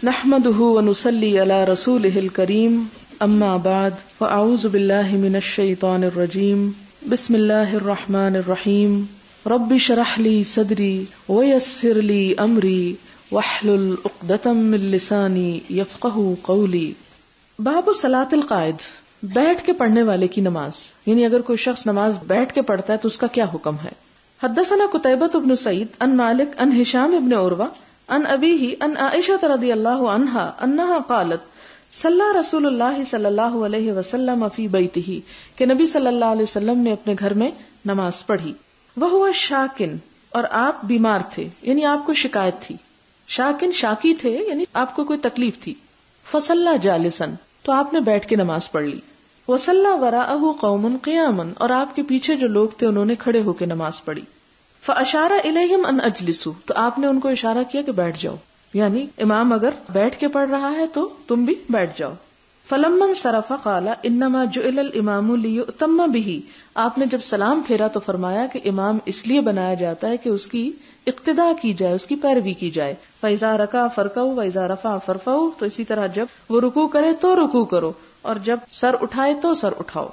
نحمده ونصلي على رسوله الكريم اما بعد فاعوذ بالله من الشيطان الرجيم بسم الله الرحمن الرحيم رب اشرح لي صدري ويسر لي امري واحلل عقدة من لساني يفقهوا قولي. باب صلاۃ القائد، بیٹھ کے پڑھنے والے کی نماز، یعنی اگر کوئی شخص نماز بیٹھ کے پڑھتا ہے تو اس کا کیا حکم ہے. حدثنا قتيبة بن سعيد عن مالك عن هشام بن عروة عن أبيه عن عائشة رضي الله عنها أنها قالت صلى رسول الله صلی اللہ علیہ وسلم فی بیتہ، کہ نبی صلی اللہ علیہ وسلم نے اپنے گھر میں نماز پڑھی. وهو شاکن، اور آپ بیمار تھے، یعنی آپ کو شکایت تھی. شاکن شاکی تھے، یعنی آپ کو کوئی تکلیف تھی. فصلى جالسا، تو آپ نے بیٹھ کے نماز پڑھ لی. وصلى وراءه قوم قیاما، اور آپ کے پیچھے جو لوگ تھے انہوں نے کھڑے ہو کے نماز پڑھی. فاشار الیہم ان اجلسوا، تو آپ نے ان کو اشارہ کیا کہ بیٹھ جاؤ، یعنی امام اگر بیٹھ کے پڑھ رہا ہے تو تم بھی بیٹھ جاؤ. فلما انصرف قال انما جعل الامام لیؤتم به، آپ نے جب سلام پھیرا تو فرمایا کہ امام اس لیے بنایا جاتا ہے کہ اس کی اقتداء کی جائے، اس کی پیروی کی جائے. فاذا رکع فرکعوا واذا رفع فارفعوا، تو اسی طرح جب وہ رکوع کرے تو رکوع کرو اور جب سر اٹھائے تو سر اٹھاؤ.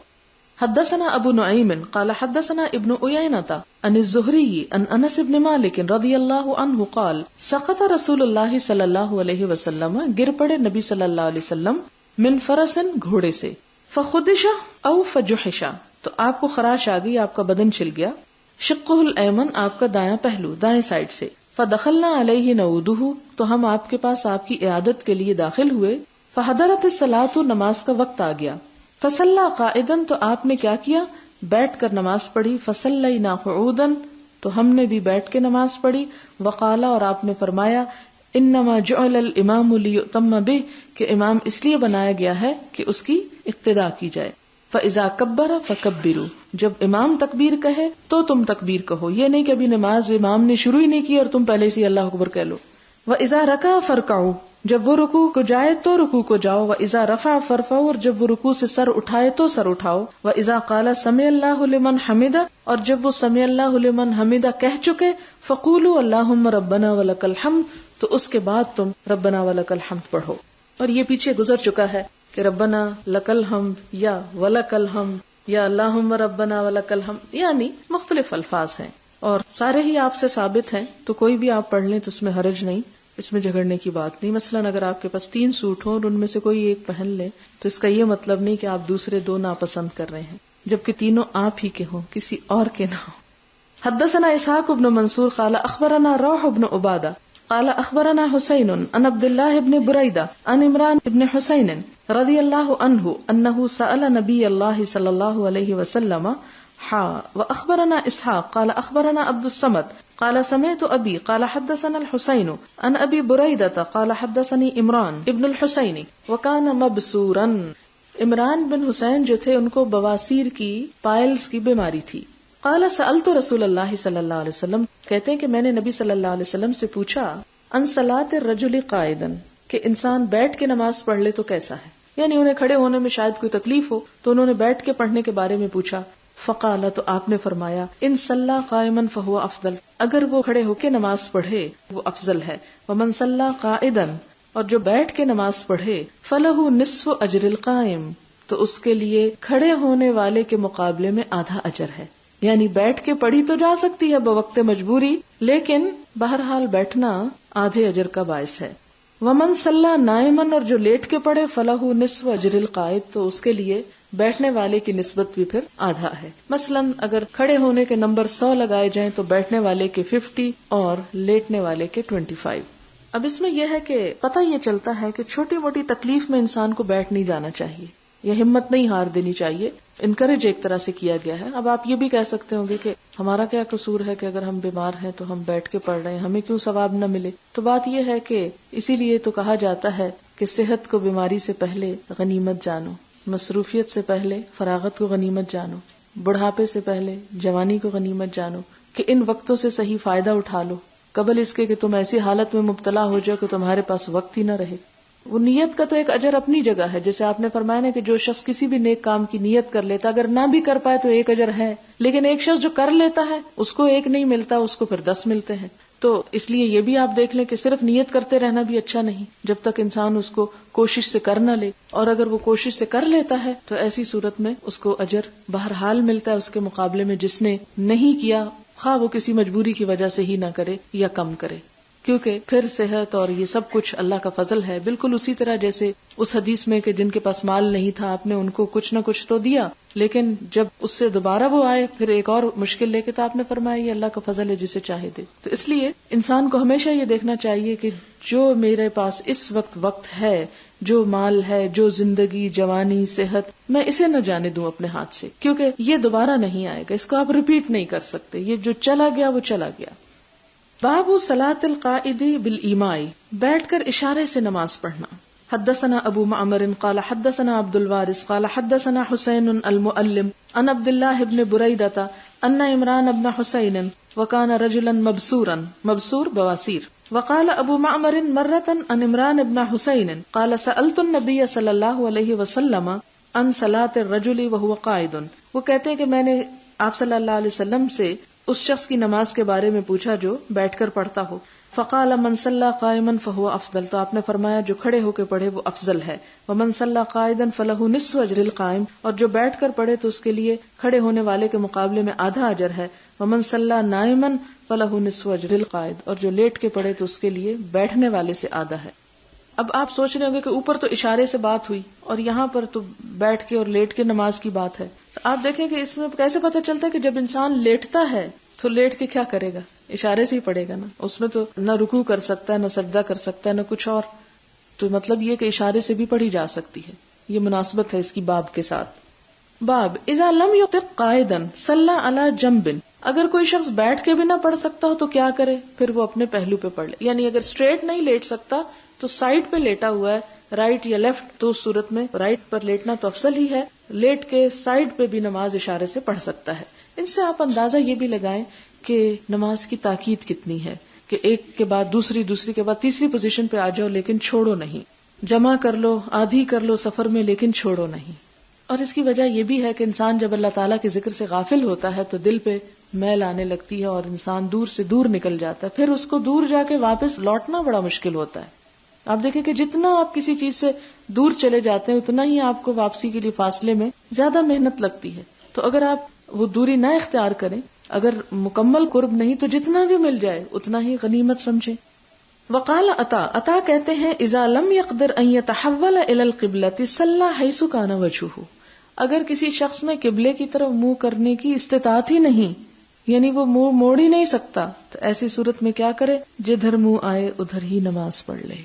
حدثنا ابو نعیم قال حدثنا ابن عیینۃ عن الزہری عن انس بن مالک رضی اللہ عنہ قال سقط رسول اللہ صلی اللہ علیہ وسلم، گر پڑے نبی صلی اللہ علیہ وسلم، من فرس، گھوڑے سے. فخدش او فجحش، تو آپ کو خراش آ گئی، آپ کا بدن چھل گیا. شقہ الایمن، آپ کا دایاں پہلو، دائیں سائڈ سے. فدخلنا علیہ نعودہ، تو ہم آپ کے پاس آپ کی عیادت کے لیے داخل ہوئے. فحضرت الصلاۃ، نماز کا وقت آ گیا. فصلی قائدا، تو آپ نے کیا کیا، بیٹھ کر نماز پڑھی. فصلینا قعودا، تو ہم نے بھی بیٹھ کے نماز پڑھی. وقال، اور آپ نے فرمایا انما جعل الامام لیؤتم بہ، کہ امام اس لیے بنایا گیا ہے کہ اس کی اقتداء کی جائے. فاذا کبر فکبروا، جب امام تکبیر کہے تو تم تکبیر کہو، یہ نہیں کہ ابھی نماز امام نے شروع ہی نہیں کی اور تم پہلے سے اللہ اکبر کہہ لو. واذا رکع فرکعوا، جب وہ رکوع کو جائے تو رکوع کو جاؤ. واذا رفع فارفعوا، اور جب وہ رکوع سے سر اٹھائے تو سر اٹھاؤ. واذا قال سمع اللہ لمن حمدہ، اور جب وہ سمع اللہ لمن حمدہ کہہ چکے، فقولوا اللہم ربنا ولک الحمد، تو اس کے بعد تم ربنا ولک الحمد پڑھو. اور یہ پیچھے گزر چکا ہے کہ ربنا لک الحمد یا ولک الحمد یا اللہم ربنا ولک الحمد، یعنی مختلف الفاظ ہیں اور سارے ہی آپ سے ثابت ہیں، تو کوئی بھی آپ پڑھ لیں تو اس میں حرج نہیں، اس میں جھگڑنے کی بات نہیں. مثلاً اگر آپ کے پاس 3 سوٹ ہوں اور ان میں سے کوئی ایک پہن لیں تو اس کا یہ مطلب نہیں کہ آپ دوسرے 2 ناپسند کر رہے ہیں، جبکہ تینوں آپ ہی کے ہوں، کسی اور کے نہ ہوں. حدثنا اسحاق بن منصور قال اخبرنا روح بن عبادہ قال اخبرنا حسین عن عبد الله بن بریدہ عن عمران بن حسین رضی اللہ عنہ انہ سأل نبی اللہ صلی اللہ علیہ وسلم واخبرنا اسحاق قال اخبرنا عبد الصمد قال سمعت ابي قال حدثنا الحسين عن ابي بريدة قال حدثني عمران ابن الحسين وكان مبصورا. عمران بن حسین جو تھے ان کو بواسیر کی، پائلز کی بیماری تھی. قال سألت رسول اللہ صلی اللہ علیہ وسلم، کہتے ہیں کہ میں نے نبی صلی اللہ علیہ وسلم سے پوچھا عن صلاۃ الرجل قائدا، کہ انسان بیٹھ کے نماز پڑھ لے تو کیسا ہے، یعنی انہیں کھڑے ہونے میں شاید کوئی تکلیف ہو تو انہوں نے بیٹھ کے پڑھنے کے بارے میں پوچھا. فقال، تو آپ نے فرمایا ان صلی قائما فهو افضل، اگر وہ کھڑے ہو کے نماز پڑھے وہ افضل ہے. ومن صلی قائدا، اور جو بیٹھ کے نماز پڑھے فلہ نصف اجر القائم، تو اس کے لیے کھڑے ہونے والے کے مقابلے میں آدھا اجر ہے. یعنی بیٹھ کے پڑھی تو جا سکتی ہے بوقت مجبوری، لیکن بہرحال بیٹھنا آدھے اجر کا باعث ہے. ومن صلی نائما، اور جو لیٹ کے پڑھے فلہ نصف اجر القائد، تو اس کے لیے بیٹھنے والے کی نسبت بھی پھر آدھا ہے. مثلاً اگر کھڑے ہونے کے نمبر 100 لگائے جائیں تو بیٹھنے والے کے 50 اور لیٹنے والے کے 25. اب اس میں یہ ہے کہ پتہ یہ چلتا ہے کہ چھوٹی موٹی تکلیف میں انسان کو بیٹھ نہیں جانا چاہیے، یہ ہمت نہیں ہار دینی چاہیے، انکریج ایک طرح سے کیا گیا ہے. اب آپ یہ بھی کہہ سکتے ہوں گے کہ ہمارا کیا قصور ہے کہ اگر ہم بیمار ہیں تو ہم بیٹھ کے پڑھ رہے ہیں، ہمیں کیوں ثواب نہ ملے. تو بات یہ ہے کہ اسی لیے تو کہا جاتا ہے کہ صحت کو بیماری سے پہلے غنیمت جانو، مصروفیت سے پہلے فراغت کو غنیمت جانو، بڑھاپے سے پہلے جوانی کو غنیمت جانو، کہ ان وقتوں سے صحیح فائدہ اٹھا لو قبل اس کے کہ تم ایسی حالت میں مبتلا ہو جاؤ کہ تمہارے پاس وقت ہی نہ رہے. وہ نیت کا تو ایک اجر اپنی جگہ ہے، جیسے آپ نے فرمایا نا کہ جو شخص کسی بھی نیک کام کی نیت کر لیتا، اگر نہ بھی کر پائے تو ایک اجر ہے، لیکن ایک شخص جو کر لیتا ہے اس کو ایک نہیں ملتا، اس کو پھر 10 ملتے ہیں. تو اس لیے یہ بھی آپ دیکھ لیں کہ صرف نیت کرتے رہنا بھی اچھا نہیں جب تک انسان اس کو کوشش سے کر نہ لے، اور اگر وہ کوشش سے کر لیتا ہے تو ایسی صورت میں اس کو اجر بہرحال ملتا ہے اس کے مقابلے میں جس نے نہیں کیا، خواہ وہ کسی مجبوری کی وجہ سے ہی نہ کرے یا کم کرے، کیونکہ پھر صحت اور یہ سب کچھ اللہ کا فضل ہے. بالکل اسی طرح جیسے اس حدیث میں کہ جن کے پاس مال نہیں تھا آپ نے ان کو کچھ نہ کچھ تو دیا، لیکن جب اس سے دوبارہ وہ آئے پھر ایک اور مشکل لے کے، تو آپ نے فرمایا یہ اللہ کا فضل ہے جسے چاہے دے. تو اس لیے انسان کو ہمیشہ یہ دیکھنا چاہیے کہ جو میرے پاس اس وقت ہے، جو مال ہے، جو زندگی، جوانی، صحت، میں اسے نہ جانے دوں اپنے ہاتھ سے، کیونکہ یہ دوبارہ نہیں آئے گا، اس کو آپ ریپیٹ نہیں کر سکتے. یہ جو چلا گیا وہ چلا گیا. باب صلاۃ القائد بالایماء، بیٹھ کر اشارے سے نماز پڑھنا. حدثنا ابو معمر قال حدثنا عبد الوارث قال حدثنا حسین المؤلم عن عبد الله بن بريدة ان عمران بن حسین وكان رجلا مبسورا، مبسور بواسیر. وقال ابو معمر مرة عن عمران بن حسین قال سألت النبي صلی اللہ علیہ وسلم عن صلاة الرجل وهو قائد. وہ کہتے ہیں کہ میں نے آپ صلی اللہ علیہ وسلم سے اس شخص کی نماز کے بارے میں پوچھا جو بیٹھ کر پڑھتا ہو. فقال من صلى قائما فهو افضل، تو آپ نے فرمایا جو کھڑے ہو کے پڑھے وہ افضل ہے. ومن صلى قائدا فله نصف اجر القائم، اور جو بیٹھ کر پڑھے تو اس کے لیے کھڑے ہونے والے کے مقابلے میں آدھا اجر ہے. ومن صلى نائما فله نصف اجر القائد، اور جو لیٹ کے پڑھے تو اس کے لیے بیٹھنے والے سے آدھا ہے. اب آپ سوچ رہے ہوں گے کہ اوپر تو اشارے سے بات ہوئی اور یہاں پر تو بیٹھ کے اور لیٹ کے نماز کی بات ہے. تو آپ دیکھیں کہ اس میں کیسے پتہ چلتا ہے کہ جب انسان لیٹتا ہے تو لیٹ کے کیا کرے گا، اشارے سے ہی پڑھے گا نا. اس میں تو نہ رکوع کر سکتا ہے، نہ سجدہ کر سکتا ہے، نہ کچھ اور. تو مطلب یہ کہ اشارے سے بھی پڑھی جا سکتی ہے. یہ مناسبت ہے اس کی باب کے ساتھ. باب اذا لم يطق قائدا صلى على جنب، اگر کوئی شخص بیٹھ کے بھی نہ پڑھ سکتا ہو تو کیا کرے، پھر وہ اپنے پہلو پہ پڑھ لے. یعنی اگر اسٹریٹ نہیں لیٹ سکتا تو سائڈ پہ لیٹا ہوا ہے، رائٹ یا لیفٹ، تو اس صورت میں رائٹ پر لیٹنا تو افضل ہی ہے. لیٹ کے سائڈ پہ بھی نماز اشارے سے پڑھ سکتا ہے. ان سے آپ اندازہ یہ بھی لگائیں کہ نماز کی تاکید کتنی ہے کہ ایک کے بعد دوسری، دوسری کے بعد تیسری پوزیشن پہ آ جاؤ لیکن چھوڑو نہیں. جمع کر لو، آدھی کر لو سفر میں، لیکن چھوڑو نہیں. اور اس کی وجہ یہ بھی ہے کہ انسان جب اللہ تعالیٰ کے ذکر سے غافل ہوتا ہے تو دل پہ میل آنے لگتی ہے اور انسان دور سے دور نکل جاتا ہے. پھر اس کو دور جا کے واپس لوٹنا بڑا مشکل ہوتا ہے. آپ دیکھیں کہ جتنا آپ کسی چیز سے دور چلے جاتے ہیں اتنا ہی آپ کو واپسی کے لیے فاصلے میں زیادہ محنت لگتی ہے. تو اگر آپ وہ دوری نہ اختیار کریں، اگر مکمل قرب نہیں تو جتنا بھی مل جائے اتنا ہی غنیمت سمجھیں. وقال عطا کہتے ہیں اذا لم يقدر ان يتحول الى القبلة صلى حيث كان وجهه، اگر کسی شخص میں قبلے کی طرف منہ کرنے کی استطاعت ہی نہیں، یعنی وہ منہ موڑ ہی نہیں سکتا، تو ایسی صورت میں کیا کرے، جدھر منہ آئے ادھر ہی نماز پڑھ لے.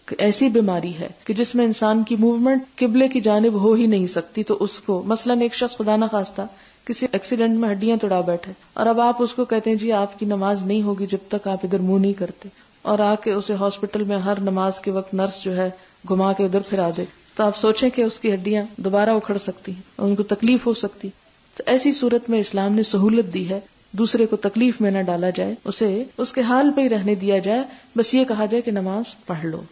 ایسی بیماری ہے کہ جس میں انسان کی موومنٹ قبلے کی جانب ہو ہی نہیں سکتی، تو اس کو مثلاً ایک شخص خدا نہ خواستہ کسی ایکسیڈنٹ میں ہڈیاں توڑا بیٹھے اور اب آپ اس کو کہتے ہیں جی آپ کی نماز نہیں ہوگی جب تک آپ ادھر منہ نہیں کرتے، اور آ کے اسے ہاسپٹل میں ہر نماز کے وقت نرس جو ہے گھما کے ادھر پھرا دے، تو آپ سوچیں کہ اس کی ہڈیاں دوبارہ اکھڑ سکتی ہیں اور ان کو تکلیف ہو سکتی. تو ایسی صورت میں اسلام نے سہولت دی ہے، دوسرے کو تکلیف میں نہ ڈالا جائے، اسے اس کے حال پہ ہی رہنے دیا جائے، بس یہ کہا جائے کہ نماز پڑھ لو.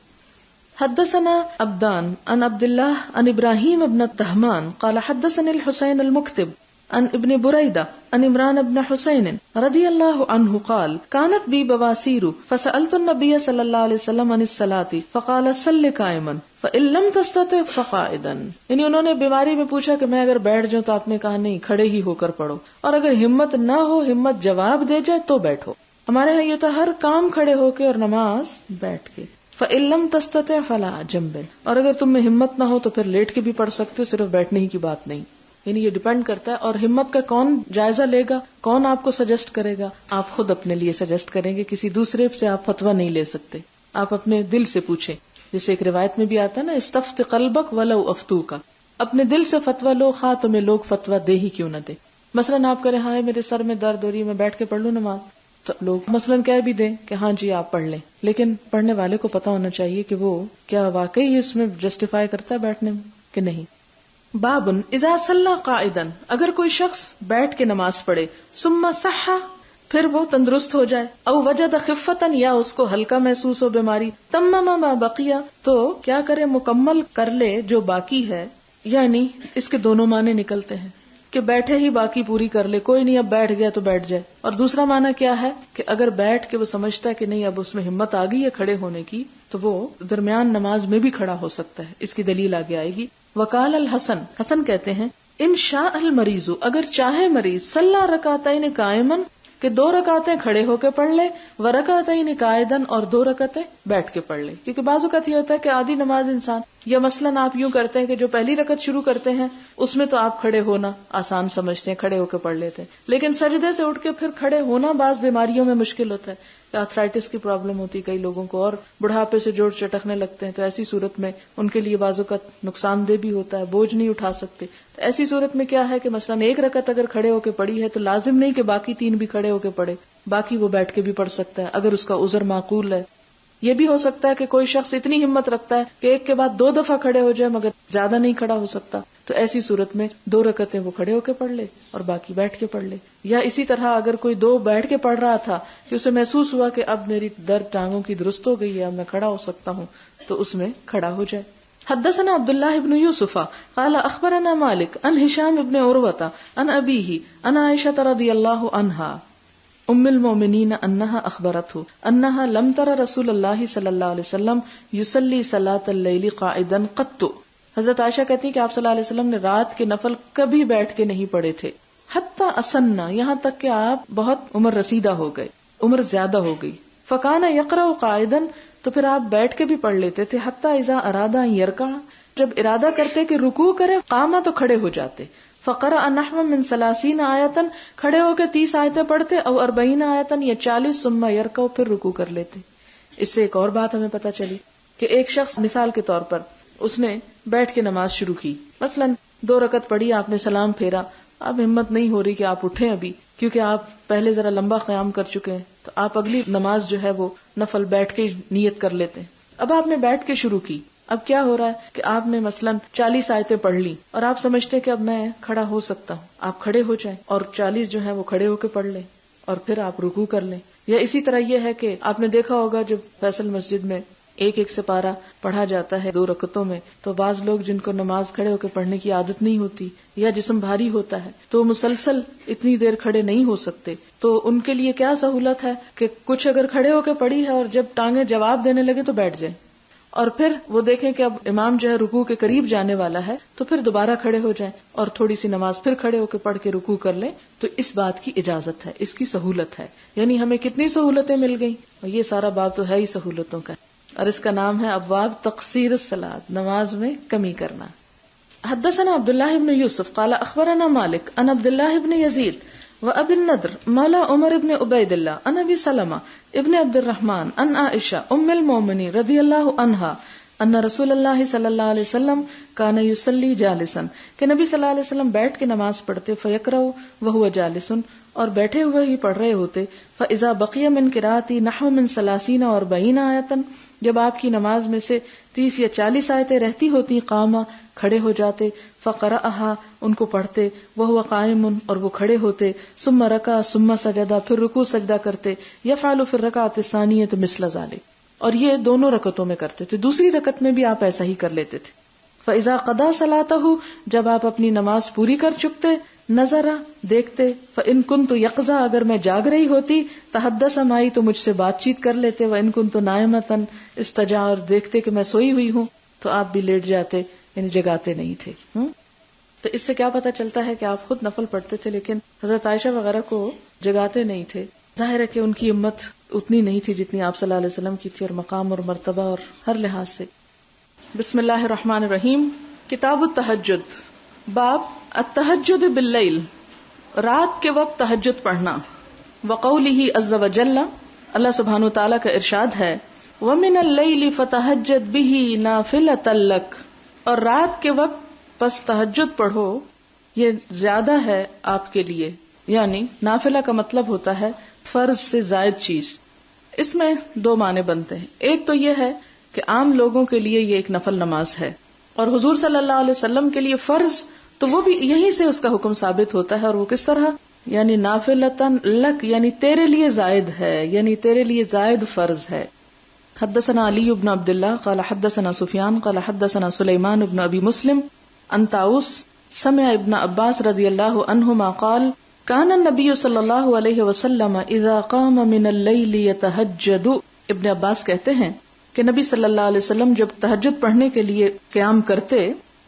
حدثنا عبدان عن عبد الله عن ابراہیم ابن التہمان قال حدثني الحسين المكتب عن ابن بريدة عن عمران بن حسين رضي الله عنه قال كانت بي بواسير فسألت النبي صلى الله عليه وسلم عن الصلاة فقال صل قائما فإن لم تستطع فقاعدا. یعنی انہوں نے بیماری میں پوچھا کہ میں اگر بیٹھ جاؤں، تو آپ نے کہا نہیں، کھڑے ہی ہو کر پڑھو، اور اگر ہمت نہ ہو، ہمت جواب دے جائے تو بیٹھو. ہمارے یہاں یہ تو ہر کام کھڑے ہو کے اور نماز بیٹھ کے. فإن لم تستطع فلا جنب، اور اگر تم میں ہمت نہ ہو تو پھر لیٹ کے بھی پڑھ سکتے ہو، صرف بیٹھنے ہی کی بات نہیں. یعنی یہ ڈیپینڈ کرتا ہے. اور ہمت کا کون جائزہ لے گا، کون آپ کو سجیسٹ کرے گا؟ آپ خود اپنے لیے سجیسٹ کریں گے، کسی دوسرے سے آپ فتویٰ نہیں لے سکتے. آپ اپنے دل سے پوچھیں، جیسے ایک روایت میں بھی آتا ہے نا، استفت قلبک ولو افتوک، اپنے دل سے فتویٰ لو، خواہ تمہیں لوگ فتویٰ دے ہی کیوں نہ دے. مثلاً آپ کریں ہاں میرے سر میں درد ہو رہی ہے، میں بیٹھ کے پڑھ لوں نماز، تو لوگ مثلاً کہہ بھی دیں کہ ہاں جی آپ پڑھ لیں، لیکن پڑھنے والے کو پتا ہونا چاہیے کہ وہ کیا واقعی اس میں جسٹیفائی کرتا ہے بیٹھنے میں کہ نہیں. بابن اذا صلی قائدا، اگر کوئی شخص بیٹھ کے نماز پڑھے، ثم صح، پھر وہ تندرست ہو جائے، او وجد خفتا، یا اس کو ہلکا محسوس ہو بیماری، تمم ما بقیہ، تو کیا کرے، مکمل کر لے جو باقی ہے. یعنی اس کے دونوں معنی نکلتے ہیں. کہ بیٹھے ہی باقی پوری کر لے، کوئی نہیں اب بیٹھ گیا تو بیٹھ جائے. اور دوسرا معنی کیا ہے کہ اگر بیٹھ کے وہ سمجھتا ہے کہ نہیں اب اس میں ہمت آ گئی ہے کھڑے ہونے کی، تو وہ درمیان نماز میں بھی کھڑا ہو سکتا ہے. اس کی دلیل آگے آئے گی. وقال الحسن، حسن کہتے ہیں ان شاء المریض، اگر چاہے مریض، صلی رکعتین قائما، کہ 2 رکعتیں کھڑے ہو کے پڑھ لے، ورکعتین قاعدا، اور 2 رکعتیں بیٹھ کے پڑھ لے. کیونکہ بعض اوقات یہ ہوتا ہے کہ آدھی نماز انسان، یا مثلاً آپ یوں کرتے ہیں کہ جو پہلی رکعت شروع کرتے ہیں اس میں تو آپ کھڑے ہونا آسان سمجھتے ہیں، کھڑے ہو کے پڑھ لیتے ہیں، لیکن سجدے سے اٹھ کے پھر کھڑے ہونا بعض بیماریوں میں مشکل ہوتا ہے. آرتھرائٹس کی پرابلم ہوتی ہے کئی لوگوں کو، اور بڑھاپے سے جوڑ چٹکنے لگتے ہیں، تو ایسی صورت میں ان کے لیے بعض اوقات نقصان دہ بھی ہوتا ہے، بوجھ نہیں اٹھا سکتے. تو ایسی صورت میں کیا ہے کہ مثلاً 1 رکعت اگر کھڑے ہو کے پڑھی ہے تو لازم نہیں کہ باقی 3 بھی کھڑے ہو کے پڑھے، باقی وہ بیٹھ کے بھی پڑھ سکتا ہے اگر اس کا عذر معقول ہے. یہ بھی ہو سکتا ہے کہ کوئی شخص اتنی ہمت رکھتا ہے کہ ایک کے بعد 2 دفعہ کھڑے ہو جائے مگر زیادہ نہیں کھڑا ہو سکتا، تو ایسی صورت میں 2 رکعتیں وہ کھڑے ہو کے پڑھ لے اور باقی بیٹھ کے پڑھ لے. یا اسی طرح اگر کوئی 2 بیٹھ کے پڑھ رہا تھا کہ اسے محسوس ہوا کہ اب میری درد ٹانگوں کی درست ہو گئی ہے، اب میں کھڑا ہو سکتا ہوں، تو اس میں کھڑا ہو جائے. حدثنا عبداللہ بن یوسف قال اخبرنا مالک عن ہشام بن عروہ عن ابیہ عن عائشہ رضی اللہ عنہا ام المؤمنین انہا اخبرته انہا لم تر رسول اللہ صلی اللہ علیہ وسلم یصلی صلاۃ اللیل قاعدا قط. حضرت عائشہ کہتی ہیں کہ آپ صلی اللہ علیہ وسلم نے رات کے نفل کبھی بیٹھ کے نہیں پڑھے تھے. حتی اسنہ، یہاں تک کہ آپ بہت عمر رسیدہ ہو گئے، عمر زیادہ ہو گئی. فکان یقرأ قاعدا، تو پھر آپ بیٹھ کے بھی پڑھ لیتے تھے. حتی اذا اراد ان یرکع، جب ارادہ کرتے کہ رکوع کرے، قام، تو کھڑے ہو جاتے. فقرأ نحو من 30 آیتا، کھڑے ہو کے 30 آیتیں پڑھتے، او 40 آیتا، یا 40، ثم یرکع، پھر رکوع کر لیتے. اس سے ایک اور بات ہمیں پتہ چلی کہ ایک شخص مثال کے طور پر اس نے بیٹھ کے نماز شروع کی، مثلا 2 رکعت پڑھی، آپ نے سلام پھیرا، اب ہمت نہیں ہو رہی کہ آپ اٹھیں ابھی کیونکہ آپ پہلے ذرا لمبا قیام کر چکے ہیں، تو آپ اگلی نماز جو ہے وہ نفل بیٹھ کے نیت کر لیتے ہیں. اب آپ نے بیٹھ کے شروع کی، اب کیا ہو رہا ہے کہ آپ نے مثلا 40 آیتیں پڑھ لی اور آپ سمجھتے کہ اب میں کھڑا ہو سکتا ہوں، آپ کھڑے ہو جائیں اور 40 جو ہے وہ کھڑے ہو کے پڑھ لیں اور پھر آپ رکوع کر لیں. یا اسی طرح یہ ہے کہ آپ نے دیکھا ہوگا جب فیصل مسجد میں ایک سپارہ پڑھا جاتا ہے 2 رکعتوں میں، تو بعض لوگ جن کو نماز کھڑے ہو کے پڑھنے کی عادت نہیں ہوتی یا جسم بھاری ہوتا ہے تو مسلسل اتنی دیر کھڑے نہیں ہو سکتے، تو ان کے لیے کیا سہولت ہے کہ کچھ اگر کھڑے ہو کے پڑھی ہے اور جب ٹانگیں جواب دینے لگے تو بیٹھ جائیں، اور پھر وہ دیکھیں کہ اب امام جو ہے رکوع کے قریب جانے والا ہے تو پھر دوبارہ کھڑے ہو جائیں اور تھوڑی سی نماز پھر کھڑے ہو کے پڑھ کے رکوع کر لیں. تو اس بات کی اجازت ہے، اس کی سہولت ہے. یعنی ہمیں کتنی سہولتیں مل گئیں، اور یہ سارا باب تو ہے ہی سہولتوں کا، اور اس کا نام ہے ابواب تقصیر الصلاۃ، نماز میں کمی کرنا. حدثنا عبداللہ بن یوسف قال اخبرنا مالک عن عبداللہ بن یزید وابی النضر مولا عمر بن عبید اللہ عن ابی سلمہ ابن عبد الرحمن عن عائشہ ام المؤمنین رضی اللہ عنہا ان رسول اللہ صلی اللہ علیہ وسلم کان یصلی جالسا، کہ نبی صلی اللہ علیہ وسلم بیٹھ کے نماز پڑھتے، فیقرأ وہو جالس، اور بیٹھے ہوئے ہی پڑھ رہے ہوتے. فاذا بقی من قراءتی نحو من 30 و 40 آیتا، جب آپ کی نماز میں سے 30 یا 40 آیتیں رہتی ہوتی، قاما، کھڑے ہو جاتے، فقرأہا، ان کو پڑھتے، وہو قائم، اور وہ کھڑے ہوتے، ثم رکع ثم سجدہ، پھر رکوع سجدہ کرتے، یفعل فی الرکعۃ الثانیۃ مثل ذلک، اور یہ دونوں رکعتوں میں کرتے تھے. دوسری رکعت میں بھی آپ ایسا ہی کر لیتے تھے. فاذا قضا صلاتہ، جب آپ اپنی نماز پوری کر چکتے، نظرا، دیکھتے، فان کنت یقظہ، اگر میں جاگ رہی ہوتی، تحدث معی، تو مجھ سے بات چیت کر لیتے، وان کنت نائمۃ استجاع، اور دیکھتے کہ میں سوئی ہوئی ہوں تو آپ بھی لیٹ جاتے، یعنی جگاتے نہیں تھے. تو اس سے کیا پتہ چلتا ہے کہ آپ خود نفل پڑھتے تھے لیکن حضرت عائشہ وغیرہ کو جگاتے نہیں تھے. ظاہر ہے کہ ان کی ہمت اتنی نہیں تھی جتنی آپ صلی اللہ علیہ وسلم کی تھی، اور مقام اور مرتبہ اور ہر لحاظ سے. بسم اللہ الرحمن الرحیم. کتاب التہجد. باب التہجد باللیل، رات کے وقت تہجد پڑھنا. وقولہ عز وجل، اللہ سبحانہ وتعالی کا ارشاد ہے، وَمِنَ اللَّيْلِ فَتَہَجَّدْ بِهِ نَافِلَةً لَكَ، اور رات کے وقت پس تہجد پڑھو، یہ زیادہ ہے آپ کے لیے. یعنی نافلہ کا مطلب ہوتا ہے فرض سے زائد چیز. اس میں 2 معنی بنتے ہیں. ایک تو یہ ہے کہ عام لوگوں کے لیے یہ ایک نفل نماز ہے، اور حضور صلی اللہ علیہ وسلم کے لیے فرض، تو وہ بھی یہیں سے اس کا حکم ثابت ہوتا ہے. اور وہ کس طرح؟ یعنی نافلتن لک، یعنی تیرے لیے زائد ہے، یعنی تیرے لیے زائد فرض ہے. حدثنا علی بن عبداللہ قال حدثنا سفیان قال حدثنا سلیمان بن ابی مسلم عن طاؤس سمع ابن عباس رضی اللہ عنہما قال کان النبی صلی اللہ علیہ وسلم اذا قام من اللیل یتہجد. ابن عباس کہتے ہیں کہ نبی صلی اللہ علیہ وسلم جب تہجد پڑھنے کے لیے قیام کرتے،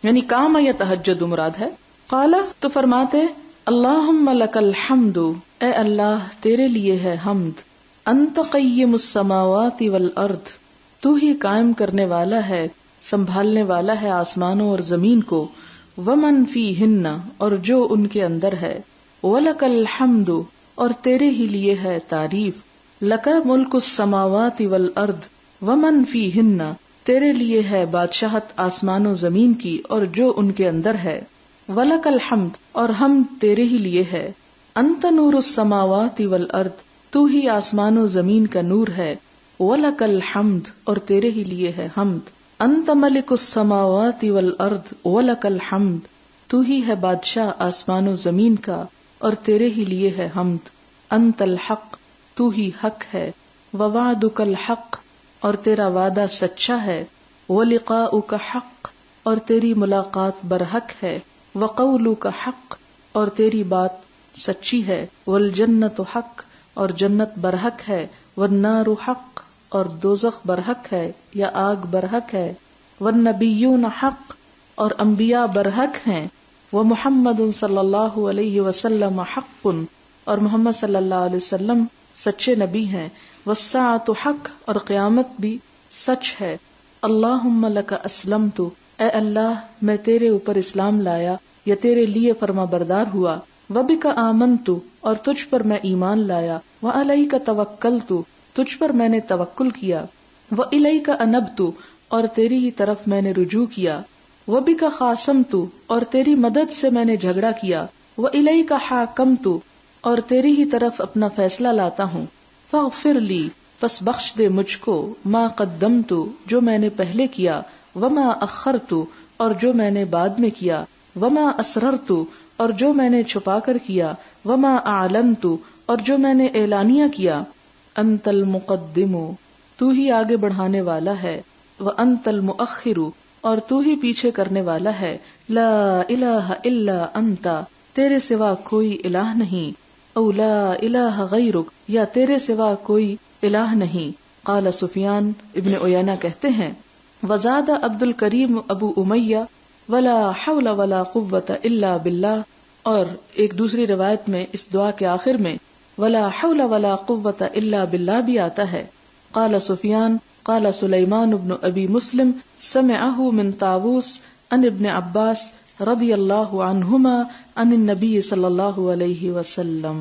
یعنی قام یتہجد مراد ہے، قال تو فرماتے اللہم لک الحمد، اے اللہ تیرے لیے ہے حمد، انت قیم السماوات والارض، تو ہی قائم کرنے والا ہے، سنبھالنے والا ہے آسمانوں اور زمین کو، ومن فیہن اور جو ان کے اندر ہے، وَلَكَ الْحَمْدُ اور تیرے ہی لیے ہے تعریف، لَكَ مُلْكُ السَّمَاوَاتِ وَالْأَرْضِ وَمَنْ فِيهِنَّ تیرے لیے ہے بادشاہت آسمان و زمین کی اور جو ان کے اندر ہے، وَلَكَ الْحَمْدُ اور ہم تیرے ہی لیے ہے، أَنْتَ نُورُ السَّمَاوَاتِ وَالْأَرْضِ تو ہی آسمان و زمین کا نور ہے، وَلَكَ الْحَمْدُ اور تیرے ہی لیے ہے حمد، أَنْتَ مَلِكُ السَّمَاوَاتِ وَالْأَرْضِ وَلَكَ الْحَمْدُ تو ہی ہے بادشاہ آسمان و زمین کا اور تیرے ہی لیے ہے حمد، انت الحق تو ہی حق ہے، ووعدک الحق اور تیرا وعدہ سچا ہے، ولقاؤک حق اور تیری ملاقات برحق ہے، وقولک حق اور تیری بات سچی ہے، والجنت حق اور جنت برحق ہے، والنار حق اور دوزخ برحق ہے یا آگ برحق ہے، والنبیون حق اور انبیاء برحق ہیں، ومحمد صلی اللہ علیہ وسلم حق اور محمد صلی اللہ علیہ وسلم سچے نبی ہیں، والساعۃ حق اور قیامت بھی سچ ہے، اللہم لک اسلمت اے اللہ میں تیرے اوپر اسلام لایا یا تیرے لیے فرما بردار ہوا، وبک آمنت اور تجھ پر میں ایمان لایا، وعلیک توکلت تجھ پر میں نے توکل کیا، والیک انبت اور تیری ہی طرف میں نے رجوع کیا، وبک خاصمت اور تیری مدد سے میں نے جھگڑا کیا، والیک حاکمت اور تیری ہی طرف اپنا فیصلہ لاتا ہوں، فاغفر لی پس بخش دے مجھ کو، ما قدمت جو میں نے پہلے کیا، وما اخرت اور جو میں نے بعد میں کیا، وما اسررت اور جو میں نے چھپا کر کیا، وما اعلنت اور جو میں نے اعلانیہ کیا، انت المقدم تو ہی آگے بڑھانے والا ہے، وانت المؤخر اور تو ہی پیچھے کرنے والا ہے، لا الہ الا انت تیرے سوا کوئی الہ نہیں، او لا الہ غیرک یا تیرے سوا کوئی الہ نہیں۔ قال سفیان ابن عیینہ کہتے ہیں وزاد عبد الکریم ابو امیہ ولا حول ولا قوة الا باللہ، اور ایک دوسری روایت میں اس دعا کے آخر میں ولا حول ولا قوة الا باللہ بھی آتا ہے۔ قال سفیان قال سلیمان بن ابی مسلم سمعہ من طاووس عن ابن عباس رضی اللہ عنہما عن النبی صلی اللہ علیہ وسلم۔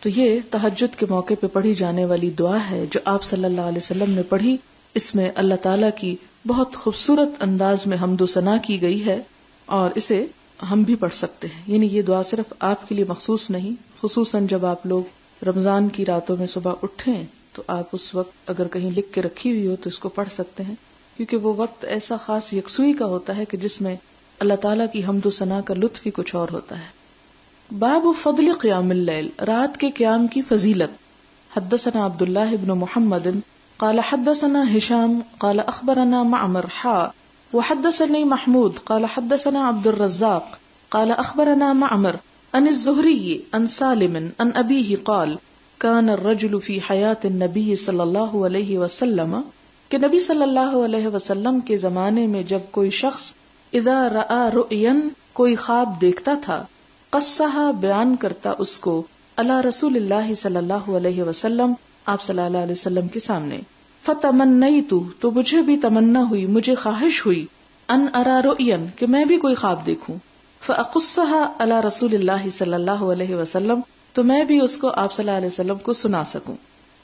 تو یہ تہجد کے موقع پہ پڑھی جانے والی دعا ہے جو آپ صلی اللہ علیہ وسلم نے پڑھی۔ اس میں اللہ تعالیٰ کی بہت خوبصورت انداز میں حمد و ثنا کی گئی ہے اور اسے ہم بھی پڑھ سکتے ہیں، یعنی یہ دعا صرف آپ کے لیے مخصوص نہیں، خصوصاً جب آپ لوگ رمضان کی راتوں میں صبح اٹھیں تو آپ اس وقت اگر کہیں لکھ کے رکھی ہوئی ہو تو اس کو پڑھ سکتے ہیں، کیونکہ وہ وقت ایسا خاص یکسوئی کا ہوتا ہے کہ جس میں اللہ تعالیٰ کی حمد و ثنا کا لطف ہی کچھ اور ہوتا ہے۔ باب فضل قیام اللیل، رات کے قیام کی فضیلت۔ حدثنا عبداللہ بن محمد قال حدثنا ہشام قال اخبرنا معمر وحدثني محمود قال حدثنا عبد الرزاق قال اخبرنا معمر عن الزهري عن سالم عن ابيه قال كان الرجل في حياة النبي صلی اللہ علیہ وسلم کہ نبی صلی اللہ علیہ وسلم کے زمانے میں جب کوئی شخص اذا رأى رؤيا کوئی خواب دیکھتا تھا، قصها بیان کرتا اس کو، علی رسول اللہ صلی اللہ علیہ وسلم آپ صلی اللہ علیہ وسلم کے سامنے، فتمنیت تو مجھے بھی تمنا ہوئی، مجھے خواہش ہوئی، ان ارا رؤیا کہ میں بھی کوئی خواب دیکھوں، فاقصها علی رسول اللہ صلی اللہ علیہ وسلم تو میں بھی اس کو آپ صلی اللہ علیہ وسلم کو سنا سکوں،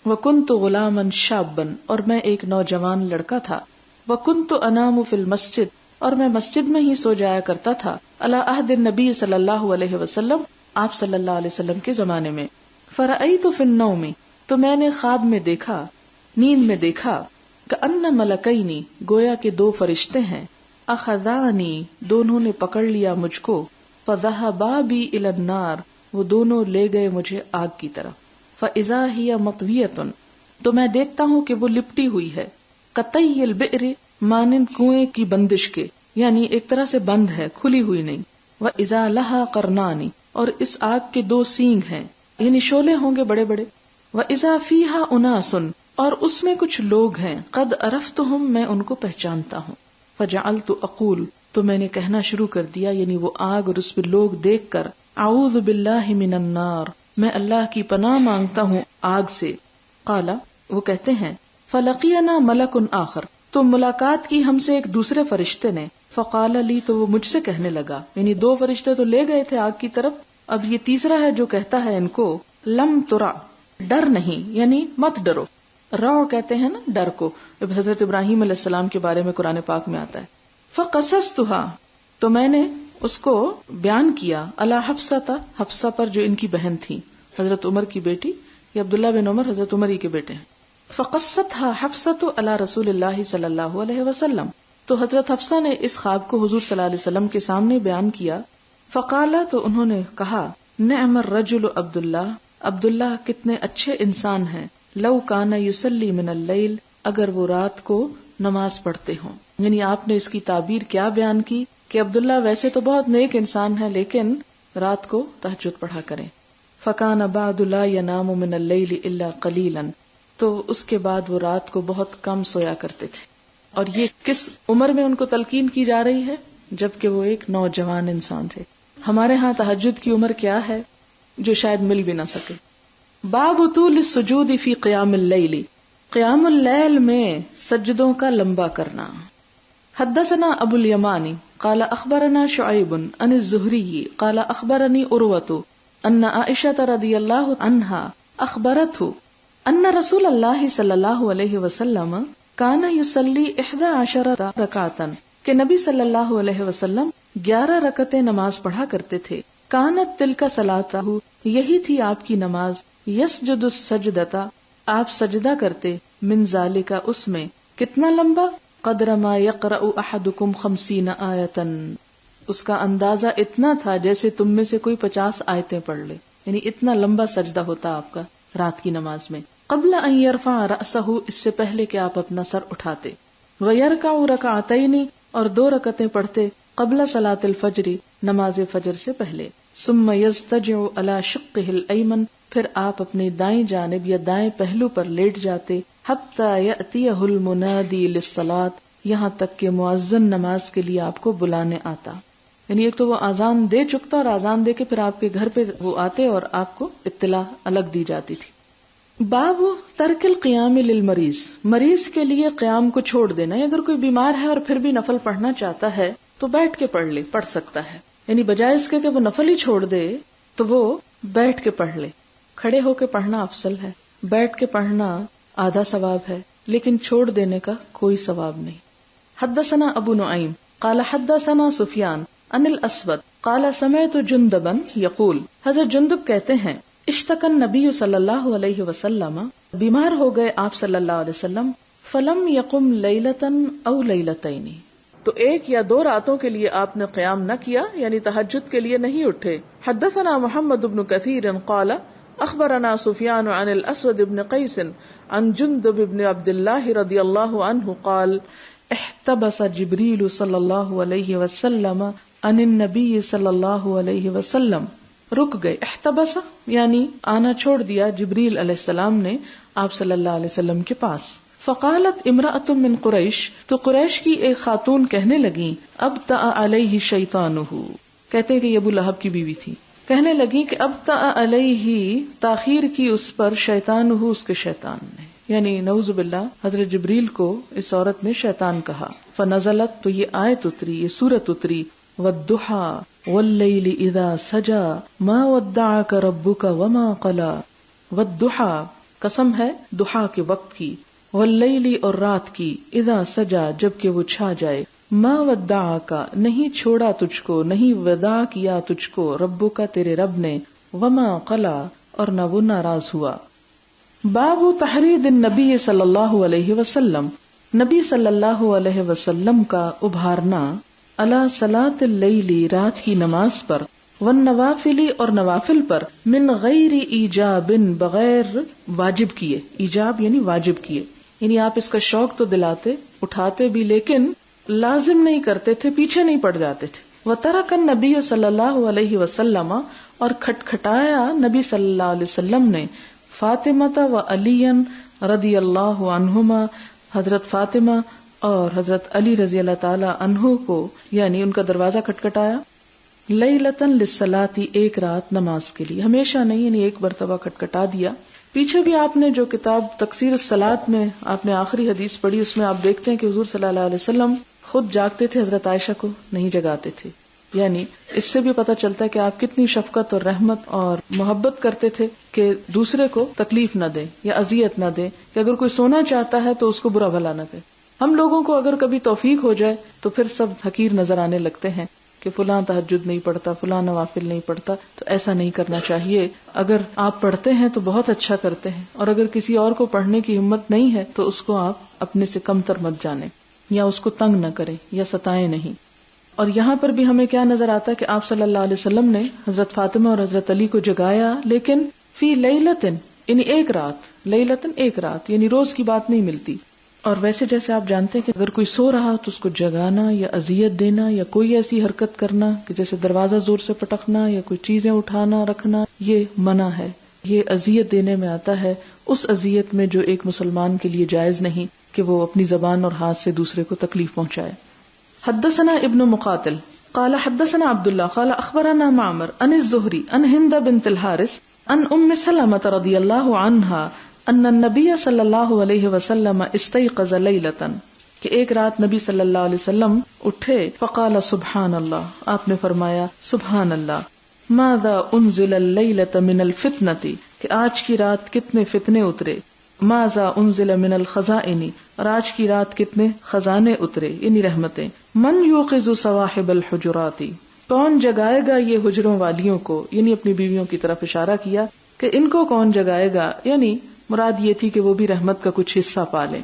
وکنت غلاما شابا اور میں ایک نوجوان لڑکا تھا، وکنت انام فی المسجد اور میں مسجد میں ہی سو جایا کرتا تھا، علی عہد النبی صلی اللہ علیہ وسلم آپ صلی اللہ علیہ وسلم کے زمانے میں، فرأیت فی النوم تو میں نے خواب میں دیکھا، نیند میں دیکھا، کأن ملکینی گویا کے دو فرشتے ہیں، اخذانی دونوں نے پکڑ لیا مجھ کو، فذهبا بی الی النار وہ دونوں لے گئے مجھے آگ کی طرف، فاذا ہی مطویۃ تو میں دیکھتا ہوں کہ وہ لپٹی ہوئی ہے، کطی البئر مانند کنویں کی بندش کے، یعنی ایک طرح سے بند ہے، کھلی ہوئی نہیں. وَإِذَا لَهَا قَرْنَانِ، اور اس آگ کے 2 سینگ ہیں، یعنی شعلے ہوں گے بڑے بڑے. وَإِذَا فِيهَا أُنَاسٌ، اور اس میں کچھ لوگ ہیں، قَدْ عَرَفْتُهُمْ، میں ان کو پہچانتا ہوں. فَجَعَلْتُ أَقُولُ، تو میں نے کہنا شروع کر دیا، یعنی وہ آگ اور اس پہ لوگ دیکھ کر، اعوذ باللہ من النار، میں اللہ کی پناہ مانگتا ہوں آگ سے. قال، وہ کہتے ہیں، فلقینا ملک آخر، تو ملاقات کی ہم سے ایک دوسرے فرشتے نے. فقال لی، تو وہ مجھ سے کہنے لگا، یعنی 2 فرشتے تو لے گئے تھے آگ کی طرف، اب یہ تیسرا ہے جو کہتا ہے ان کو، لم ترع، ڈر نہیں، یعنی مت ڈرو. رو کہتے ہیں نا ڈر کو، حضرت ابراہیم علیہ السلام کے بارے میں قرآن پاک میں آتا ہے. فقصصتها، تو میں نے اس کو بیان کیا، علی حفصہ، حفصہ پر جو ان کی بہن تھی، حضرت عمر کی بیٹی، یہ عبداللہ بن عمر حضرت عمر ہی کے بیٹے ہیں. فقصتها حفصة علی رسول اللہ صلی اللہ علیہ وسلم، تو حضرت حفصہ نے اس خواب کو حضور صلی اللہ علیہ وسلم کے سامنے بیان کیا. فقالا، تو انہوں نے کہا، نعم الرجل عبداللہ، عبداللہ کتنے اچھے انسان ہیں، لو کان یصلی من اللیل، اگر وہ رات کو نماز پڑھتے ہوں. یعنی آپ نے اس کی تعبیر کیا بیان کی کہ عبداللہ ویسے تو بہت نیک انسان ہے لیکن رات کو تہجد پڑھا کریں. فکان بعد لا ینام من اللیل الا قلیلا، تو اس کے بعد وہ رات کو بہت کم سویا کرتے تھے. اور یہ کس عمر میں ان کو تلقین کی جا رہی ہے؟ جبکہ وہ ایک نوجوان انسان تھے. ہمارے ہاں تہجد کی عمر کیا ہے جو شاید مل بھی نہ سکے. باب طول السجود فی قیام اللیل، قیام اللیل میں سجدوں کا لمبا کرنا. حدثنا ابو الیمانی قال اخبرنا شعیب عن الزہری قال اخبرنی عروۃ ان عائشہ رضی اللہ عنہا اخبرته ان رسول اللہ صلی اللہ علیہ وسلم کان یصلی 11 رکعتا، کہ نبی صلی اللہ علیہ وسلم 11 رکعتیں نماز پڑھا کرتے تھے. کانت تلک صلاتہ، یہی تھی آپ کی نماز. یسجد السجدتا، آپ سجدہ کرتے، من ذالک، اس میں، کتنا لمبا، قدر ما یقرأ احدکم 50 آیتا، اس کا اندازہ اتنا تھا جیسے تم میں سے کوئی 50 آیتیں پڑھ لے. یعنی اتنا لمبا سجدہ ہوتا آپ کا رات کی نماز میں. قبل ان یرفع رأسہ، اس سے پہلے کہ آپ اپنا سر اٹھاتے. ویرکع رکعتین، اور 2 رکعتیں پڑھتے، قبل صلاۃ الفجر، نماز فجر سے پہلے. ثم یضطجع علی شقہ الایمن، پھر آپ اپنی دائیں جانب یا دائیں پہلو پر لیٹ جاتے. حتی یأتیہ المنادی للصلاۃ، یہاں تک کہ مؤذن نماز کے لیے آپ کو بلانے آتا. یعنی ایک تو وہ آذان دے چکتا اور آذان دے کے پھر آپ کے گھر پہ وہ آتے اور آپ کو اطلاع الگ دی جاتی تھی. باب ترک القیام للمریض، مریض کے لیے قیام کو چھوڑ دینا. اگر کوئی بیمار ہے اور پھر بھی نفل پڑھنا چاہتا ہے تو بیٹھ کے پڑھ لے، پڑھ سکتا ہے. یعنی بجائے اس کے کہ وہ نفل ہی چھوڑ دے تو وہ بیٹھ کے پڑھ لے. کھڑے ہو کے پڑھنا افضل ہے، بیٹھ کے پڑھنا آدھا ثواب ہے، لیکن چھوڑ دینے کا کوئی ثواب نہیں. حدثنا ابو نعیم قال حدثنا سفیان عن الاسود قال سمعت جندبا یقول، حضرت جندب کہتے ہیں، اشتکى النبی صلی اللہ علیہ وسلم، بیمار ہو گئے آپ صلی اللہ علیہ وسلم، فلم یقم لیلتا او لیلتین، تو 1 یا 2 راتوں کے لیے آپ نے قیام نہ کیا، یعنی تہجد کے لیے نہیں اٹھے. حدثنا محمد بن کثیر قال اخبرنا سفیان عن الاسود بن قیس عن جندب بن عبد اللہ رضی اللہ عنہ قال احتبس جبریل صلی اللہ علیہ وسلم عن النبی صلی اللہ علیہ وسلم، رک گئے. احتبس یعنی آنا چھوڑ دیا جبریل علیہ السلام نے آپ صلی اللہ علیہ وسلم کے پاس. فقالت امرأۃ من قریش، تو قریش کی ایک خاتون کہنے لگی، ابطأ علیہ شیطانہ، کہتے کہ یہ ابو لہب کی بیوی تھی، کہنے لگی کہ ابطأ علیہ، تاخیر کی اس پر، شیطانہ، اس کے شیطان نے، یعنی نعوذ باللہ حضرت جبریل کو اس عورت نے شیطان کہا. فنزلت، تو یہ آیت اتری، یہ سورت اتری، والضحى واللیل اذا سجا ما ودعک ربک وما قلا. والضحى، قسم ہے ضحا کے وقت کی، واللیل، اور رات کی، اذا سجا، جب کہ وہ چھا جائے، ما ودعک، نہیں چھوڑا تجھ کو، نہیں وداع کیا تجھ کو، ربک، تیرے رب نے، وما قلا، اور نہ وہ ناراض ہوا. باب تحرید النبی صلی اللہ علیہ وسلم، نبی صلی اللہ علیہ وسلم کا ابھارنا، علی صلاۃ اللیل، رات کی نماز پر، والنوافل، اور نوافل پر، من غیر ایجاب، بغیر واجب کیے، ایجاب یعنی واجب کیے، یعنی آپ اس کا شوق تو دلاتے، اٹھاتے بھی، لیکن لازم نہیں کرتے تھے، پیچھے نہیں پڑ جاتے تھے. وَتَرَكَ النَّبِيُّ صلی اللہ علیہ وسلم، اور کھٹکھٹایا نبی صلی اللہ علیہ وسلم نے فاطمہ و علی رضی اللہ عنہما، حضرت فاطمہ اور حضرت علی رضی اللہ تعالی عنہ کو، یعنی ان کا دروازہ کھٹکھٹایا، لیلتن للصلاۃ، ایک رات نماز کے لیے، ہمیشہ نہیں، یعنی ایک مرتبہ کھٹکھٹا دیا. پیچھے بھی آپ نے جو کتاب تقصیر الصلاۃ میں آپ نے آخری حدیث پڑھی، اس میں آپ دیکھتے ہیں کہ حضور صلی اللہ علیہ وسلم خود جاگتے تھے، حضرت عائشہ کو نہیں جگاتے تھے. یعنی اس سے بھی پتہ چلتا ہے کہ آپ کتنی شفقت اور رحمت اور محبت کرتے تھے کہ دوسرے کو تکلیف نہ دیں یا اذیت نہ دیں، کہ اگر کوئی سونا چاہتا ہے تو اس کو برا بھلا نہ کہے. ہم لوگوں کو اگر کبھی توفیق ہو جائے تو پھر سب حقیر نظر آنے لگتے ہیں کہ فلاں تہجد نہیں پڑھتا، فلاں نوافل نہیں پڑھتا. تو ایسا نہیں کرنا چاہیے. اگر آپ پڑھتے ہیں تو بہت اچھا کرتے ہیں، اور اگر کسی اور کو پڑھنے کی ہمت نہیں ہے تو اس کو آپ اپنے سے کمتر مت جانیں، یا اس کو تنگ نہ کریں یا ستائیں نہیں. اور یہاں پر بھی ہمیں کیا نظر آتا ہے کہ آپ صلی اللہ علیہ وسلم نے حضرت فاطمہ اور حضرت علی کو جگایا، لیکن فی لیلتن، یعنی ایک رات، لیلتن ایک رات، یعنی روز کی بات نہیں ملتی. اور ویسے جیسے آپ جانتے ہیں کہ اگر کوئی سو رہا تو اس کو جگانا یا اذیت دینا یا کوئی ایسی حرکت کرنا کہ جیسے دروازہ زور سے پٹکنا یا کوئی چیزیں اٹھانا رکھنا، یہ منع ہے، یہ اذیت دینے میں آتا ہے. اس اذیت میں جو ایک مسلمان کے لیے جائز نہیں کہ وہ اپنی زبان اور ہاتھ سے دوسرے کو تکلیف پہنچائے. حدثنا ابن مقاتل قال حدثنا عبداللہ قال اخبرنا معمر عن الزہری عن ہند بنت الحارث عن ام سلمۃ رضی اللہ عنہا ان النبی صلی اللہ علیہ وسلم استيقظ لیلۃ، کہ ایک رات نبی صلی اللہ علیہ وسلم اٹھے، فقال سبحان اللہ، آپ نے فرمایا سبحان اللہ، ماذا انزل اللیلۃ من الفتنۃ، کہ آج کی رات کتنے فتنے اترے، ماذا انزل من الخزائن، اور آج کی رات کتنے خزانے اترے، یعنی رحمتیں. من یوقظ صواحب الحجرات، کون جگائے گا یہ حجروں والیوں کو، یعنی اپنی بیویوں کی طرف اشارہ کیا کہ ان کو کون جگائے گا، یعنی مراد یہ تھی کہ وہ بھی رحمت کا کچھ حصہ پالیں.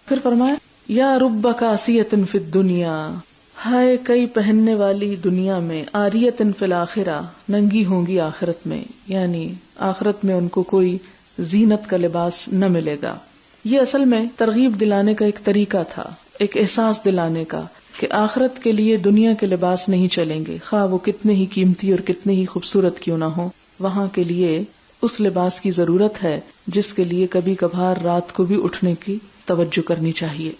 پھر فرمایا یا رب کاسیۃ فی الدنیا، ہائے کئی پہننے والی دنیا میں، عاریۃ فی الآخرہ، ننگی ہوں گی آخرت میں، یعنی آخرت میں ان کو کوئی زینت کا لباس نہ ملے گا. یہ اصل میں ترغیب دلانے کا ایک طریقہ تھا، ایک احساس دلانے کا کہ آخرت کے لیے دنیا کے لباس نہیں چلیں گے، خواہ وہ کتنے ہی قیمتی اور کتنے ہی خوبصورت کیوں نہ ہو. وہاں کے لیے اس لباس کی ضرورت ہے جس کے لیے کبھی کبھار رات کو بھی اٹھنے کی توجہ کرنی چاہیے.